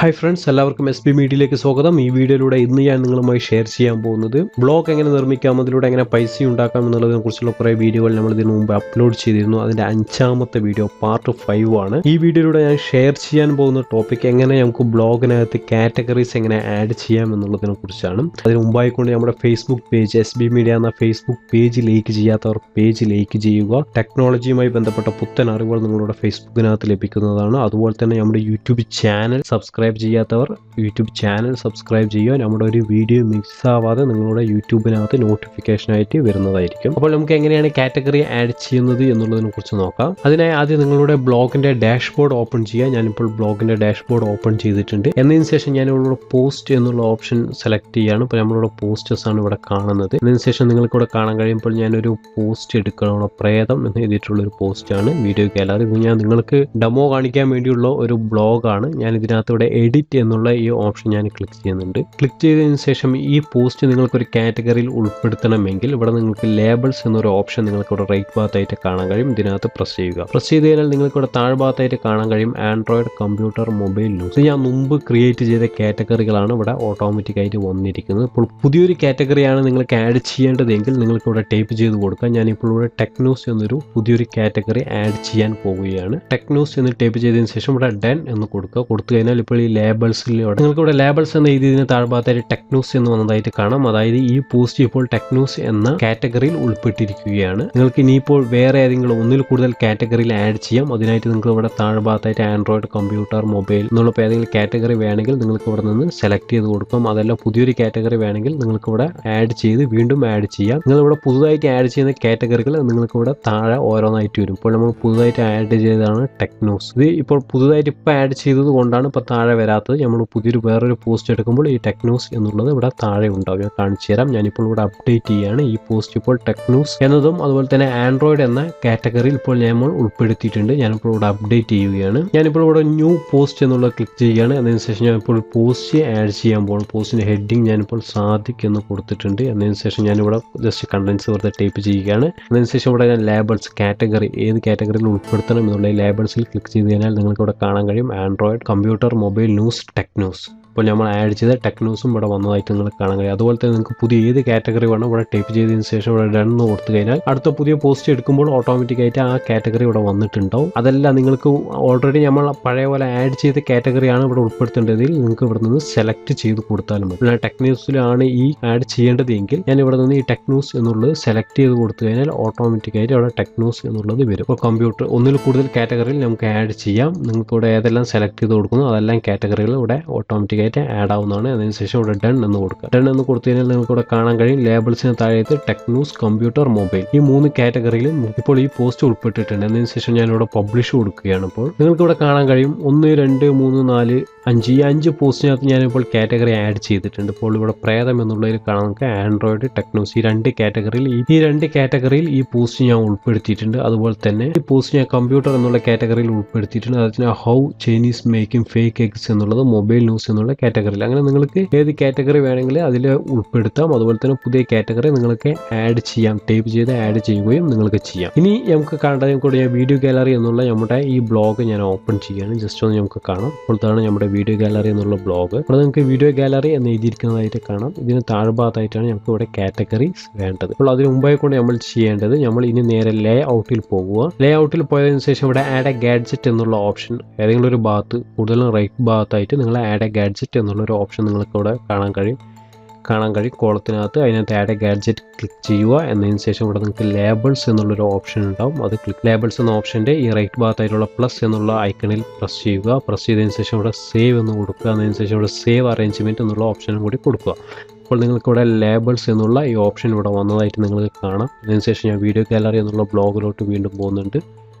Hi friends, എല്ലാവർക്കും S B മീഡിയയിലേക്ക് സ്വാഗതം. ഈ വീഡിയോയിലൂടെ ഇന്ന് ഞാൻ നിങ്ങളുമായി ഷെയർ ചെയ്യാൻ പോകുന്നത് ബ്ലോഗ് എങ്ങനെ നിർമ്മിക്കാം, അതിലൂടെ എങ്ങനെ പൈസ ഉണ്ടാക്കാം എന്നുള്ളതിനെ കുറിച്ചുള്ള കുറേ വീഡിയോകൾ നമ്മൾ ഇതിനു മുമ്പ് അപ്ലോഡ് ചെയ്തിരുന്നു. അതിൻ്റെ 5ാമത്തെ വീഡിയോ പാർട്ട് 5 ആണ്. ഈ വീഡിയോയിലൂടെ ഞാൻ ഷെയർ ചെയ്യാൻ പോകുന്ന ടോപ്പിക് എങ്ങനെ നമുക്ക് ബ്ലോഗിനകത്ത് കാറ്റഗറീസ് എങ്ങനെ ആഡ് ചെയ്യാം എന്നുള്ളതിനെ കുറിച്ചാണ്. അതിന് മുമ്പായിക്കൊണ്ട് നമ്മുടെ Facebook page S B media എന്ന ഫേസ്ബുക്ക് പേജ് ലൈക്ക് ചെയ്യാത്തവർ പേജ് ലൈക്ക് ചെയ്യുക. ടെക്നോളജിയുമായി ബന്ധപ്പെട്ട പുത്തൻ അറിവുകൾ നിങ്ങളുടെ ഫേസ്ബുക്കിനകത്ത് ലഭിക്കുന്നതാണ്. അതുപോലെ തന്നെ നമ്മുടെ യൂട്യൂബ് ചാനൽ സബ്സ്ക്രൈബ് ചെയ്യാത്തവർ യൂട്യൂബ് ചാനൽ സബ്സ്ക്രൈബ് ചെയ്യുക. നമ്മുടെ ഒരു വീഡിയോ മിസ് ആവാതെ നിങ്ങളുടെ യൂട്യൂബിനകത്ത് നോട്ടിഫിക്കേഷനായിട്ട് വരുന്നതായിരിക്കും. അപ്പോൾ നമുക്ക് എങ്ങനെയാണ് കാറ്റഗറി ആഡ് ചെയ്യുന്നത് എന്നുള്ളതിനെ കുറിച്ച് നോക്കാം. അതിനായി ആദ്യം നിങ്ങളുടെ ബ്ലോഗിന്റെ ഡാഷ്ബോർഡ് ഓപ്പൺ ചെയ്യുക. ഞാനിപ്പോൾ ബ്ലോഗിന്റെ ഡാഷ്ബോർഡ് ഓപ്പൺ ചെയ്തിട്ടുണ്ട്. എന്നതിന് ശേഷം ഞാനിവിടെ പോസ്റ്റ് എന്നുള്ള ഓപ്ഷൻ സെലക്ട് ചെയ്യുകയാണ്. ഇപ്പോൾ നമ്മളിവിടെ പോസ്റ്റേഴ്സ് ആണ് ഇവിടെ കാണുന്നത്. അതിന് ശേഷം നിങ്ങൾക്ക് ഇവിടെ കാണാൻ കഴിയുമ്പോൾ ഞാനൊരു പോസ്റ്റ് എടുക്കണം. ഇവിടെ പ്രേതം എന്ന് എഴുതിയിട്ടുള്ള ഒരു പോസ്റ്റാണ് വീഡിയോ ഗാലറി. ഇത് ഞാൻ നിങ്ങൾക്ക് ഡെമോ കാണിക്കാൻ വേണ്ടിയുള്ള ഒരു ബ്ലോഗാണ്. ഞാൻ ഇതിനകത്ത് ഇവിടെ എഡിറ്റ് എന്നുള്ള ഈ ഓപ്ഷൻ ഞാൻ ക്ലിക്ക് ചെയ്യുന്നുണ്ട്. ക്ലിക്ക് ചെയ്തതിന് ശേഷം ഈ പോസ്റ്റ് നിങ്ങൾക്കൊരു കാറ്റഗറിയിൽ ഉൾപ്പെടുത്തണമെങ്കിൽ ഇവിടെ നിങ്ങൾക്ക് ലേബിൾസ് എന്നൊരു ഓപ്ഷൻ നിങ്ങൾക്ക് ഇവിടെ റൈറ്റ് ഭാഗത്തായിട്ട് കാണാൻ കഴിയും. ഇതിനകത്ത് പ്രസ് ചെയ്യുക. പ്രസ് ചെയ്ത് കഴിഞ്ഞാൽ നിങ്ങൾക്ക് ഇവിടെ താഴ്ഭാഗത്തായിട്ട് കാണാൻ കഴിയും ആൻഡ്രോയിഡ്, കമ്പ്യൂട്ടർ, മൊബൈൽ, ന്യൂസ്. ഇത് ഞാൻ മുമ്പ് ക്രിയേറ്റ് ചെയ്ത കാറ്റഗറികളാണ് ഇവിടെ ഓട്ടോമാറ്റിക് ആയിട്ട് വന്നിരിക്കുന്നത്. ഇപ്പോൾ പുതിയൊരു കാറ്റഗറിയാണ് നിങ്ങൾക്ക് ആഡ് ചെയ്യേണ്ടതെങ്കിൽ നിങ്ങൾക്ക് ഇവിടെ ടൈപ്പ് ചെയ്ത് കൊടുക്കാം. ഞാനിപ്പോൾ ഇവിടെ ടെക് ന്യൂസ് എന്നൊരു പുതിയൊരു കാറ്റഗറി ആഡ് ചെയ്യാൻ പോവുകയാണ്. ടെക് ന്യൂസ് എന്ന് ടൈപ്പ് ചെയ്തതിന് ശേഷം ഇവിടെ ഡൺ എന്ന് കൊടുക്കുക. കൊടുത്തു കഴിഞ്ഞാൽ ഇപ്പോൾ ഈ ലേബിൾസിലൂടെ നിങ്ങൾക്ക് ഇവിടെ ലേബിൾസ് എന്ന ഇതിന് താഴ്ഭാഗത്തായിട്ട് ടെക് ന്യൂസ് എന്ന് വന്നതായിട്ട് കാണാം. അതായത് ഈ പോസ്റ്റ് ഇപ്പോൾ ടെക് ന്യൂസ് എന്ന കാറ്റഗറിയിൽ ഉൾപ്പെട്ടിരിക്കുകയാണ്. നിങ്ങൾക്ക് ഇനിയിപ്പോൾ വേറെ ഏതെങ്കിലും ഒന്നിൽ കൂടുതൽ കാറ്റഗറിയിൽ ആഡ് ചെയ്യാം. അതിനായിട്ട് നിങ്ങൾക്ക് ഇവിടെ താഴ്ഭാഗത്തായിട്ട് ആൻഡ്രോയിഡ്, കമ്പ്യൂട്ടർ, മൊബൈൽ എന്നുള്ള ഏതെങ്കിലും കാറ്റഗറി വേണമെങ്കിൽ നിങ്ങൾക്ക് ഇവിടെ നിന്ന് സെലക്ട് ചെയ്ത് കൊടുക്കാം. അതല്ല പുതിയൊരു കാറ്റഗറി വേണമെങ്കിൽ നിങ്ങൾക്ക് ഇവിടെ ആഡ് ചെയ്ത് വീണ്ടും ആഡ് ചെയ്യാം. നിങ്ങൾ ഇവിടെ പുതുതായിട്ട് ആഡ് ചെയ്യുന്ന കാറ്റഗറികൾ നിങ്ങൾക്ക് ഇവിടെ താഴെ ഓരോന്നായിട്ട് വരും. ഇപ്പോൾ നമ്മൾ പുതുതായിട്ട് ആഡ് ചെയ്തതാണ് ടെക് ന്യൂസ്. ഇത് ഇപ്പോൾ പുതുതായിട്ട് ഇപ്പോൾ ആഡ് ചെയ്തത് കൊണ്ടാണ് ഇപ്പോൾ താഴെ വരാത്തത്. നമ്മൾ പുതിയൊരു വേറൊരു പോസ്റ്റ് എടുക്കുമ്പോൾ ഈ ടെക് ന്യൂസ് എന്നുള്ളത് ഇവിടെ താഴെ ഉണ്ടാവും. ഞാൻ കാണിച്ചു തരാം. ഞാനിപ്പോൾ ഇവിടെ അപ്ഡേറ്റ് ചെയ്യുകയാണ്. ഈ പോസ്റ്റ് ഇപ്പോൾ ടെക് ന്യൂസ് എന്നതും അതുപോലെ തന്നെ ആൻഡ്രോയിഡ് എന്ന കാറ്റഗറിയിൽ ഇപ്പോൾ നമ്മൾ ഉൾപ്പെടുത്തിയിട്ടുണ്ട്. ഞാനിപ്പോൾ ഇവിടെ അപ്ഡേറ്റ് ചെയ്യുകയാണ്. ഞാനിപ്പോൾ ഇവിടെ ന്യൂ പോസ്റ്റ് എന്നുള്ള ക്ലിക്ക് ചെയ്യുകയാണ്. അതിനുശേഷം ഞാനിപ്പോൾ പോസ്റ്റ് ആഡ് ചെയ്യാൻ പോകും. പോസ്റ്റിന്റെ ഹെഡിങ് ഞാനിപ്പോൾ സാദിഖ് എന്ന് കൊടുത്തിട്ടുണ്ട്. അതിനുശേഷം ഞാനിവിടെ ജസ്റ്റ് കണ്ടൻസ് വെറുതെ ടൈപ്പ് ചെയ്യുകയാണ്. അതിനുശേഷം ഇവിടെ ഞാൻ ലേബിൾസ് കാറ്റഗറി ഏത് കാറ്റഗറിയിൽ ഉൾപ്പെടുത്തണം എന്നുള്ള ലേബിൾസിൽ ക്ലിക്ക് ചെയ്ത് കഴിഞ്ഞാൽ നിങ്ങൾക്ക് ഇവിടെ കാണാൻ കഴിയും Android, computer, mobile, news, tech news. ഇപ്പോൾ നമ്മൾ ആഡ് ചെയ്ത ടെക് ന്യൂസും ഇവിടെ വന്നതായിട്ട് നിങ്ങൾക്ക് കാണാൻ കഴിയും. അതുപോലെ തന്നെ നിങ്ങൾക്ക് പുതിയ ഏത് കാറ്റഗറി വേണം ഇവിടെ ടൈപ്പ് ചെയ്തതിന് ശേഷം ഇവിടെ ഡൺ എന്ന് കൊടുത്തു കഴിഞ്ഞാൽ അടുത്ത പുതിയ പോസ്റ്റ് എടുക്കുമ്പോൾ ഓട്ടോമാറ്റിക്കായിട്ട് ആ കാറ്റഗറി ഇവിടെ വന്നിട്ടുണ്ടാവും. അതല്ല നിങ്ങൾക്ക് ഓൾറെഡി നമ്മൾ പഴയ പോലെ ആഡ് ചെയ്ത കാറ്റഗറിയാണ് ഇവിടെ ഉൾപ്പെടുത്തേണ്ടതിൽ നിങ്ങൾക്ക് ഇവിടെ നിന്ന് സെലക്ട് ചെയ്ത് കൊടുത്താലും മതി. ഞാൻ ടെക് ന്യൂസിലാണ് ഈ ആഡ് ചെയ്യേണ്ടതെങ്കിൽ ഞാൻ ഇവിടെ നിന്ന് ഈ ടെക് ന്യൂസ് എന്നുള്ളത് സെലക്ട് ചെയ്ത് കൊടുത്തു കഴിഞ്ഞാൽ ഓട്ടോമാറ്റിക്കായിട്ട് അവിടെ ടെക് ന്യൂസ് എന്നുള്ളത് വരും. ഇപ്പോൾ കമ്പ്യൂട്ടർ ഒന്നിൽ കൂടുതൽ കാറ്റഗറിയിൽ നമുക്ക് ആഡ് ചെയ്യാം. നിങ്ങൾക്ക് ഇവിടെ ഏതെല്ലാം സെലക്ട് ചെയ്ത് കൊടുക്കുന്നു അതെല്ലാം കാറ്റഗറികൾ ഇവിടെ ഓട്ടോമാറ്റിക്കായി ആഡ് ആവുന്നതാണ്. അതിനുശേഷം ഇവിടെ ഡൺ എന്ന് കൊടുക്കുക. ഡൺ എന്ന് കൊടുത്തു കഴിഞ്ഞാൽ നിങ്ങൾക്ക് ഇവിടെ കാണാൻ കഴിയും ലേബിൾസിന് താഴെയായിട്ട് ടെക് ന്യൂസ്, കമ്പ്യൂട്ടർ, മൊബൈൽ ഈ 3 കാറ്റഗറിയിലും ഇപ്പോൾ ഈ പോസ്റ്റ് ഉൾപ്പെട്ടിട്ടുണ്ട്. അതിനുശേഷം ഞാനിവിടെ പബ്ലിഷ് കൊടുക്കുകയാണ്. ഇപ്പോൾ നിങ്ങൾക്ക് ഇവിടെ കാണാൻ കഴിയും 1, 2, 3, 4, 5 ഈ 5 പോസ്റ്റിനകത്ത് ഞാനിപ്പോൾ കാറ്റഗറി ആഡ് ചെയ്തിട്ടുണ്ട്. ഇപ്പോൾ ഇവിടെ പ്രേതം എന്നുള്ളതിൽ കാണാൻ നമുക്ക് ആൻഡ്രോയിഡ്, ടെക് ന്യൂസ് ഈ 2 കാറ്റഗറിയിൽ ഈ പോസ്റ്റ് ഞാൻ ഉൾപ്പെടുത്തിയിട്ടുണ്ട്. അതുപോലെ തന്നെ ഈ പോസ്റ്റ് ഞാൻ കമ്പ്യൂട്ടർ എന്നുള്ള കാറ്റഗറിയിൽ ഉൾപ്പെടുത്തിയിട്ടുണ്ട്. അതിന് how Chinese making fake eggs എന്നുള്ളത് മൊബൈൽ ന്യൂസ് എന്നുള്ള കാറ്റഗറിയിൽ. അങ്ങനെ നിങ്ങൾക്ക് ഏത് കാറ്റഗറി വേണമെങ്കിൽ അതിൽ ഉൾപ്പെടുത്താം. അതുപോലെ തന്നെ പുതിയ കാറ്റഗറി നിങ്ങൾക്ക് ആഡ് ചെയ്യാം. ടൈപ്പ് ചെയ്ത് ആഡ് ചെയ്യുകയും നിങ്ങൾക്ക് ചെയ്യാം. ഇനി നമുക്ക് കാണേണ്ടത് കൂടെ ഞാൻ വീഡിയോ ഗാലറി എന്നുള്ള നമ്മുടെ ഈ ബ്ലോഗ് ഞാൻ ഓപ്പൺ ചെയ്യുകയാണ്. ജസ്റ്റ് ഒന്ന് നമുക്ക് കാണാം. ഇപ്പോഴത്താണ് നമ്മുടെ വീഡിയോ ഗാലറി എന്നുള്ള ബ്ലോഗ്. ഇവിടെ നിങ്ങൾക്ക് വീഡിയോ ഗാലറി എന്ന് എഴുതിയിരിക്കുന്നതായിട്ട് കാണാം. ഇതിന് താഴ്ഭാഗത്തായിട്ടാണ് നമുക്ക് ഇവിടെ കാറ്റഗറീസ് വേണ്ടത്. അപ്പോൾ അതിന് മുമ്പായി കൊണ്ട് നമ്മൾ ചെയ്യേണ്ടത് നമ്മൾ ഇനി നേരെ ലേ ഔട്ടിൽ പോകുക. ലേ ഔട്ടിൽ പോയതിനു ശേഷം ഇവിടെ ആഡ് എ ഗാഡ്ജറ്റ് എന്നുള്ള ഓപ്ഷൻ ഏതെങ്കിലും ഒരു ഭാഗത്ത് കൂടുതലും റൈറ്റ് ഭാഗത്തായിട്ട് നിങ്ങൾ ആഡ് എ ഗാഡ്ജറ്റ് എന്നുള്ളൊരു ഓപ്ഷൻ നിങ്ങൾക്ക് ഇവിടെ കാണാൻ കഴിയും കോളത്തിനകത്ത്. അതിനകത്ത് ആഡ് എ ഗാഡ്ജറ്റ് ക്ലിക്ക് ചെയ്യുക. എന്നതിന് ശേഷം ഇവിടെ നിങ്ങൾക്ക് ലേബിൾസ് എന്നുള്ളൊരു ഓപ്ഷൻ ഉണ്ടാവും. അത് ലേബിൾസ് എന്ന ഓപ്ഷൻ്റെ ഈ റൈറ്റ് ഭാഗത്തായിട്ടുള്ള പ്ലസ് എന്നുള്ള ഐക്കണിൽ പ്രസ് ചെയ്യുക. പ്രസ് ചെയ്തതിന് ശേഷം ഇവിടെ സേവ് എന്ന് കൊടുക്കുക. അതിന് ശേഷം ഇവിടെ സേവ് അറേഞ്ച്മെൻറ്റ് എന്നുള്ള ഓപ്ഷനും കൂടി കൊടുക്കുക. അപ്പോൾ നിങ്ങൾക്ക് ഇവിടെ ലേബിൾസ് എന്നുള്ള ഈ ഓപ്ഷൻ ഇവിടെ വന്നതായിട്ട് നിങ്ങൾക്ക് കാണാം. അതിനുശേഷം ഞാൻ വീഡിയോ ഗാലറി എന്നുള്ള ബ്ലോഗിലോട്ട് വീണ്ടും പോകുന്നുണ്ട്.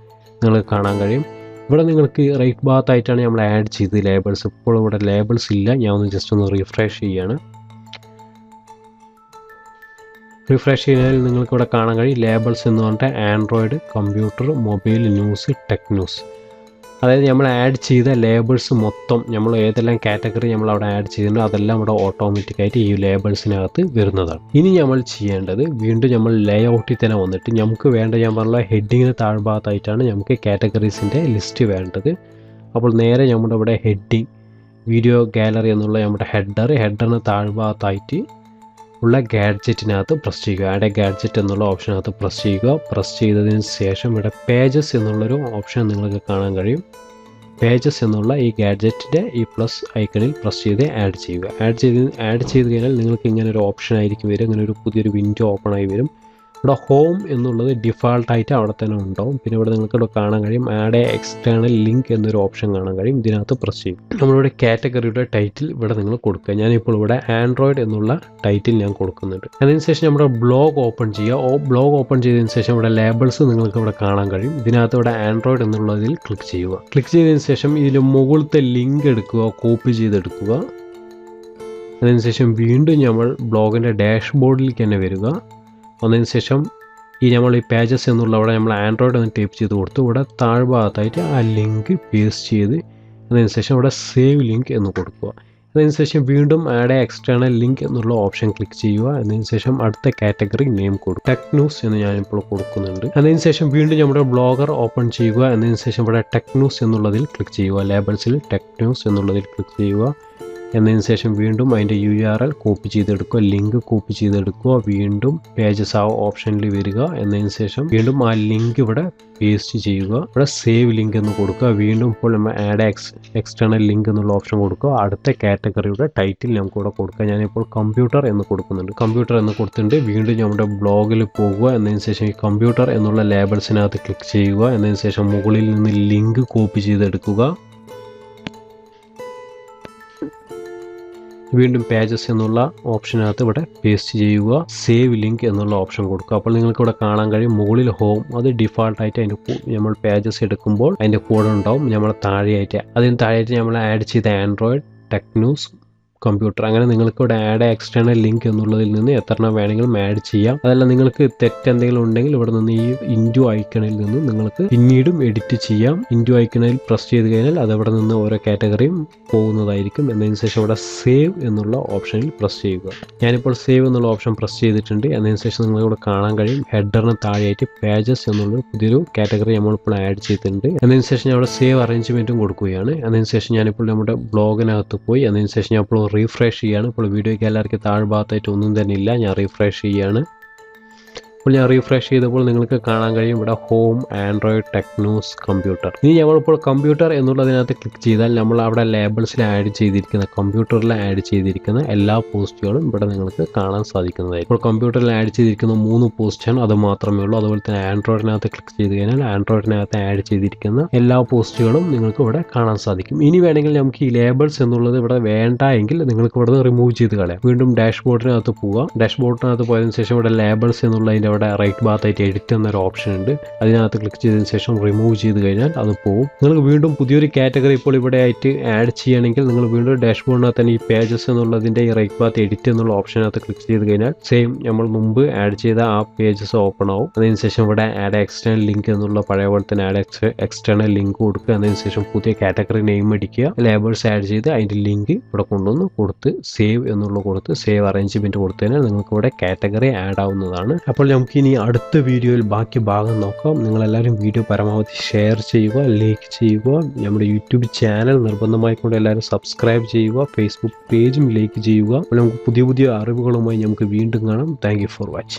നിങ്ങൾക്ക് കാണാൻ കഴിയും ഇവിടെ നിങ്ങൾക്ക് റൈറ്റ് ഭാഗത്തായിട്ടാണ് നമ്മൾ ആഡ് ചെയ്ത് ലേബിൾസ്. ഇപ്പോൾ ഇവിടെ ലേബിൾസ് ഇല്ല. ഞാൻ ഒന്ന് ജസ്റ്റ് ഒന്ന് റിഫ്രഷ് ചെയ്യാണ്. റിഫ്രഷ് ചെയ്താൽ നിങ്ങൾക്ക് ഇവിടെ കാണാൻ കഴിയും ലേബിൾസ് എന്ന് പറഞ്ഞിട്ട് Android, computer, mobile, news, tech news. അതായത് നമ്മൾ ആഡ് ചെയ്ത ലേബിൾസ് മൊത്തം നമ്മൾ ഏതെല്ലാം കാറ്റഗറി നമ്മൾ അവിടെ ആഡ് ചെയ്തിട്ടുണ്ടോ അതെല്ലാം ഇവിടെ ഓട്ടോമാറ്റിക്കായിട്ട് ഈ ലേബിൾസിനകത്ത് വരുന്നതാണ്. ഇനി നമ്മൾ ചെയ്യേണ്ടത് വീണ്ടും നമ്മൾ ലേ ഔട്ടിൽ തന്നെ വന്നിട്ട് നമുക്ക് വേണ്ട ഞാൻ പറഞ്ഞ ഹെഡിങ്ങിന് താഴ്ഭാഗത്തായിട്ടാണ് നമുക്ക് കാറ്റഗറീസിൻ്റെ ലിസ്റ്റ് വേണ്ടത്. അപ്പോൾ നേരെ നമ്മുടെ ഇവിടെ വീഡിയോ ഗാലറി എന്നുള്ള നമ്മുടെ ഹെഡറിന് താഴ്ഭാഗത്തായിട്ട് ഉള്ള ഗാഡ്ജറ്റിനകത്ത് പ്രസ് ചെയ്യുക. ആഡ് എ ഗാഡ്ജറ്റ് എന്നുള്ള ഓപ്ഷനകത്ത് പ്രസ് ചെയ്യുക. പ്രസ് ചെയ്തതിന് ശേഷം ഇവിടെ പേജസ് എന്നുള്ളൊരു ഓപ്ഷൻ നിങ്ങൾക്ക് കാണാൻ കഴിയും. പേജസ് എന്നുള്ള ഈ ഗാഡ്ജറ്റിൻ്റെ ഈ പ്ലസ് ഐക്കണിൽ പ്രസ് ചെയ്ത് ആഡ് ചെയ്യുക. ആഡ് ചെയ്ത് കഴിഞ്ഞാൽ നിങ്ങൾക്ക് ഇങ്ങനെ ഒരു ഓപ്ഷൻ ആയിരിക്കും വരും. ഇങ്ങനെ ഒരു പുതിയൊരു വിൻഡോ ഓപ്പൺ ആയി വരും. ഇവിടെ ഹോം എന്നുള്ളത് ഡിഫാൾട്ടായിട്ട് അവിടെ തന്നെ ഉണ്ടാവും. പിന്നെ ഇവിടെ നിങ്ങൾക്ക് ഇവിടെ കാണാൻ കഴിയും ആഡ് എ എക്സ്റ്റേണൽ ലിങ്ക് എന്നൊരു ഓപ്ഷൻ കാണാൻ കഴിയും. ഇതിനകത്ത് പ്രസ് ചെയ്യും. നമ്മളിവിടെ കാറ്റഗറിയുടെ ടൈറ്റിൽ ഇവിടെ നിങ്ങൾ കൊടുക്കുക. ഞാനിപ്പോൾ ഇവിടെ ആൻഡ്രോയിഡ് എന്നുള്ള ടൈറ്റിൽ ഞാൻ കൊടുക്കുന്നുണ്ട്. അതിനുശേഷം നമ്മുടെ ബ്ലോഗ് ഓപ്പൺ ചെയ്യുക. ബ്ലോഗ് ഓപ്പൺ ചെയ്തതിന് ശേഷം ഇവിടെ ലേബിൾസ് നിങ്ങൾക്ക് ഇവിടെ കാണാൻ കഴിയും. ഇതിനകത്ത് ഇവിടെ ആൻഡ്രോയിഡ് എന്നുള്ളതിൽ ക്ലിക്ക് ചെയ്യുക. ക്ലിക്ക് ചെയ്തതിന് ശേഷം ഇതിൽ മുകളിലത്തെ ലിങ്ക് എടുക്കുക, കോപ്പി ചെയ്തെടുക്കുക. അതിനുശേഷം വീണ്ടും നമ്മൾ ബ്ലോഗിൻ്റെ ഡാഷ്ബോർഡിലേക്ക് തന്നെ വരിക. വന്നതിന് ശേഷം നമ്മൾ ഈ പേജസ് എന്നുള്ള അവിടെ നമ്മൾ ആൻഡ്രോയിഡ് എന്ന് ടൈപ്പ് ചെയ്ത് കൊടുത്തു. ഇവിടെ താഴ്ഭാഗത്തായിട്ട് ആ ലിങ്ക് പേസ്റ്റ് ചെയ്ത് അതിനുശേഷം ഇവിടെ സേവ് ലിങ്ക് എന്ന് കൊടുക്കുക. അതിനുശേഷം വീണ്ടും ആഡ് എക്സ്റ്റേണൽ ലിങ്ക് എന്നുള്ള ഓപ്ഷൻ ക്ലിക്ക് ചെയ്യുക. അതിനുശേഷം അടുത്ത കാറ്റഗറി നെയിം കൊടുക്കുക. ടെക് ന്യൂസ് എന്ന് ഞാനിപ്പോൾ കൊടുക്കുന്നുണ്ട്. അതിനുശേഷം വീണ്ടും നമ്മുടെ ബ്ലോഗർ ഓപ്പൺ ചെയ്യുക. അതിനുശേഷം ഇവിടെ ടെക് ന്യൂസ് എന്നുള്ളതിൽ ക്ലിക്ക് ചെയ്യുക. ലേബൽസിൽ ടെക് ന്യൂസ് എന്നുള്ളതിൽ ക്ലിക്ക് ചെയ്യുക. എന്നതിന് ശേഷം വീണ്ടും അതിൻ്റെ URL കോപ്പി ചെയ്തെടുക്കുക, ലിങ്ക് കോപ്പി ചെയ്തെടുക്കുക. വീണ്ടും പേജസ് ആ ഓപ്ഷനിൽ വരിക. എന്നതിന് ശേഷം വീണ്ടും ആ ലിങ്ക് ഇവിടെ പേസ്റ്റ് ചെയ്യുക. ഇവിടെ സേവ് ലിങ്ക് എന്ന് കൊടുക്കുക. വീണ്ടും ഇപ്പോൾ നമ്മൾ ആഡ് എക്സ്റ്റേണൽ ലിങ്ക് എന്നുള്ള ഓപ്ഷൻ കൊടുക്കുക. അടുത്ത കാറ്റഗറിയുടെ ടൈറ്റിൽ നമുക്ക് ഇവിടെ കൊടുക്കുക. ഞാനിപ്പോൾ കമ്പ്യൂട്ടർ എന്ന് കൊടുക്കുന്നുണ്ട്. കമ്പ്യൂട്ടർ എന്ന് കൊടുത്തിട്ടുണ്ട്. വീണ്ടും നമ്മുടെ ബ്ലോഗിൽ പോകുക. എന്നതിന് ശേഷം ഈ കമ്പ്യൂട്ടർ എന്നുള്ള ലേബൽസിനകത്ത് ക്ലിക്ക് ചെയ്യുക. എന്നതിന് ശേഷം മുകളിൽ നിന്ന് ലിങ്ക് കോപ്പി ചെയ്തെടുക്കുക. വീണ്ടും പേജസ് എന്നുള്ള ഓപ്ഷനകത്ത് ഇവിടെ പേസ്റ്റ് ചെയ്യുക. സേവ് ലിങ്ക് എന്നുള്ള ഓപ്ഷൻ കൊടുക്കുക. അപ്പോൾ നിങ്ങൾക്ക് ഇവിടെ കാണാൻ കഴിയും മുകളിൽ ഹോം, അത് ഡിഫാൾട്ടായിട്ട് അതിൻ്റെ നമ്മൾ പേജസ് എടുക്കുമ്പോൾ അതിൻ്റെ കൂടെ ഉണ്ടാവും. നമ്മൾ താഴെയായിട്ട് അതിന് താഴെയായിട്ട് നമ്മൾ ആഡ് ചെയ്ത ആൻഡ്രോയിഡ്, ടെക് ന്യൂസ്, കമ്പ്യൂട്ടർ, അങ്ങനെ നിങ്ങൾക്ക് ഇവിടെ ആഡ് എക്സ്റ്റേണൽ ലിങ്ക് എന്നുള്ളതിൽ നിന്ന് എത്ര വേണമെങ്കിലും ആഡ് ചെയ്യാം. അതല്ല നിങ്ങൾക്ക് തെറ്റെന്തെങ്കിലും ഉണ്ടെങ്കിൽ ഇവിടെ നിന്ന് ഈ ഇൻറ്റു ഐക്കണിൽ നിന്ന് നിങ്ങൾക്ക് പിന്നീടും എഡിറ്റ് ചെയ്യാം. ഇൻറ്റു ഐക്കണിൽ പ്രസ് ചെയ്ത് കഴിഞ്ഞാൽ അത് അവിടെ നിന്ന് ഓരോ കാറ്റഗറിയും പോകുന്നതായിരിക്കും. എന്നതിന് ശേഷം ഇവിടെ സേവ് എന്നുള്ള ഓപ്ഷനിൽ പ്രസ് ചെയ്യുക. ഞാനിപ്പോൾ സേവ് എന്നുള്ള ഓപ്ഷൻ പ്രസ് ചെയ്തിട്ടുണ്ട്. എന്നതിന് ശേഷം നിങ്ങളിവിടെ കാണാൻ കഴിയും ഹെഡറിന് താഴെയായിട്ട് പേജസ് എന്നുള്ള പുതിയൊരു കാറ്റഗറി നമ്മളിപ്പോൾ ആഡ് ചെയ്തിട്ടുണ്ട്. എന്നതിന് ശേഷം ഞാൻ ഇവിടെ സേവ് അറേഞ്ച്മെൻറ്റും കൊടുക്കുകയാണ്. അതിന് ശേഷം ഞാനിപ്പോൾ നമ്മുടെ ബ്ലോഗിനകത്ത് പോയി അതിന് ശേഷം ഞാൻ ഇപ്പോൾ റീഫ്രഷ് ചെയ്യാണ്. ഇപ്പോൾ വീഡിയോ ഗാലറിക്ക് താഴ്ഭാഗത്തായിട്ട് ഒന്നും തന്നെ ഇല്ല. ഞാൻ റീഫ്രഷ് ചെയ്യാണ്. അപ്പോൾ ഞാൻ റീഫ്രഷ് ചെയ്തപ്പോൾ നിങ്ങൾക്ക് കാണാൻ കഴിയും ഇവിടെ home, Android, tech news, computer. ഇനി നമ്മളിപ്പോൾ കമ്പ്യൂട്ടർ എന്നുള്ളതിനകത്ത് ക്ലിക്ക് ചെയ്താൽ നമ്മൾ അവിടെ ലേബിൾസിൽ ആഡ് ചെയ്തിരിക്കുന്ന കമ്പ്യൂട്ടറിൽ ആഡ് ചെയ്തിരിക്കുന്ന എല്ലാ പോസ്റ്റുകളും ഇവിടെ നിങ്ങൾക്ക് കാണാൻ സാധിക്കുന്നതായിരിക്കും. ഇപ്പോൾ കമ്പ്യൂട്ടറിൽ ആഡ് ചെയ്തിരിക്കുന്ന 3 പോസ്റ്റാണ്, അത് മാത്രമേ ഉള്ളൂ. അതുപോലെ തന്നെ ആൻഡ്രോയിഡിനകത്ത് ക്ലിക്ക് ചെയ്ത് കഴിഞ്ഞാൽ ആൻഡ്രോയിഡിനകത്ത് ആഡ് ചെയ്തിരിക്കുന്ന എല്ലാ പോസ്റ്റുകളും നിങ്ങൾക്ക് ഇവിടെ കാണാൻ സാധിക്കും. ഇനി വേണമെങ്കിൽ നമുക്ക് ഈ ലേബിൾസ് എന്നുള്ളത് ഇവിടെ വേണ്ട എങ്കിൽ നിങ്ങൾക്ക് ഇവിടെ റിമൂവ് ചെയ്ത് കളയാം. വീണ്ടും ഡാഷ്ബോർഡിനകത്ത് പോവുക. ഡാഷ്ബോർഡിനകത്ത് പോയതിനു ശേഷം ഇവിടെ ലേബിൾസ് എന്നുള്ളതിൻ്റെ ഇവിടെ റൈറ്റ് ഭാഗത്തായിട്ട് എഡിറ്റ് എന്നൊരു ഓപ്ഷൻ ഉണ്ട്. അതിനകത്ത് ക്ലിക്ക് ചെയ്തതിന് ശേഷം റിമൂവ് ചെയ്ത് കഴിഞ്ഞാൽ അത് പോകും. നിങ്ങൾക്ക് വീണ്ടും പുതിയൊരു കാറ്റഗറി ഇപ്പോൾ ഇവിടെ ആയിട്ട് ആഡ് ചെയ്യുകയാണെങ്കിൽ നിങ്ങൾ വീണ്ടും ഡാഷ്ബോർഡിനകത്ത് തന്നെ ഈ പേജസ് എന്നുള്ളതിൻ്റെ ഈ റൈറ്റ് ഭാഗത്ത് എഡിറ്റ് എന്നുള്ള ഓപ്ഷനകത്ത് ക്ലിക്ക് ചെയ്ത് കഴിഞ്ഞാൽ സെയിം നമ്മൾ മുമ്പ് ആഡ് ചെയ്ത ആ പേജസ് ഓപ്പൺ ആവും. അതിനുശേഷം ഇവിടെ ആഡ് എക്സ്റ്റേണൽ ലിങ്ക് എന്നുള്ള പഴയ പോലെ തന്നെ ആഡ് എക്സ്റ്റേണൽ ലിങ്ക് കൊടുക്കുക. അതിനുശേഷം പുതിയ കാറ്റഗറി നെയിം അടിക്കുക, ലേബേഴ്സ് ആഡ് ചെയ്ത് അതിൻ്റെ ലിങ്ക് ഇവിടെ കൊണ്ടുവന്ന് കൊടുത്ത് സേവ് എന്നുള്ള കൊടുത്ത് സേവ് അറേഞ്ച്മെൻറ്റ് കൊടുത്തു കഴിഞ്ഞാൽ നിങ്ങൾക്ക് ഇവിടെ കാറ്റഗറി ആഡ് ആവുന്നതാണ്. അപ്പോൾ നമുക്ക് ഇനി അടുത്ത വീഡിയോയിൽ ബാക്കി ഭാഗം നോക്കാം. നിങ്ങളെല്ലാവരും വീഡിയോ പരമാവധി ഷെയർ ചെയ്യുക, ലൈക്ക് ചെയ്യുക. നമ്മുടെ യൂട്യൂബ് ചാനൽ നിർബന്ധമായിക്കൊണ്ട് എല്ലാവരും സബ്സ്ക്രൈബ് ചെയ്യുക. ഫേസ്ബുക്ക് പേജും ലൈക്ക് ചെയ്യുക. അപ്പോൾ നമുക്ക് പുതിയ അറിവുകളുമായി നമുക്ക് വീണ്ടും കാണാം. Thank you for watching.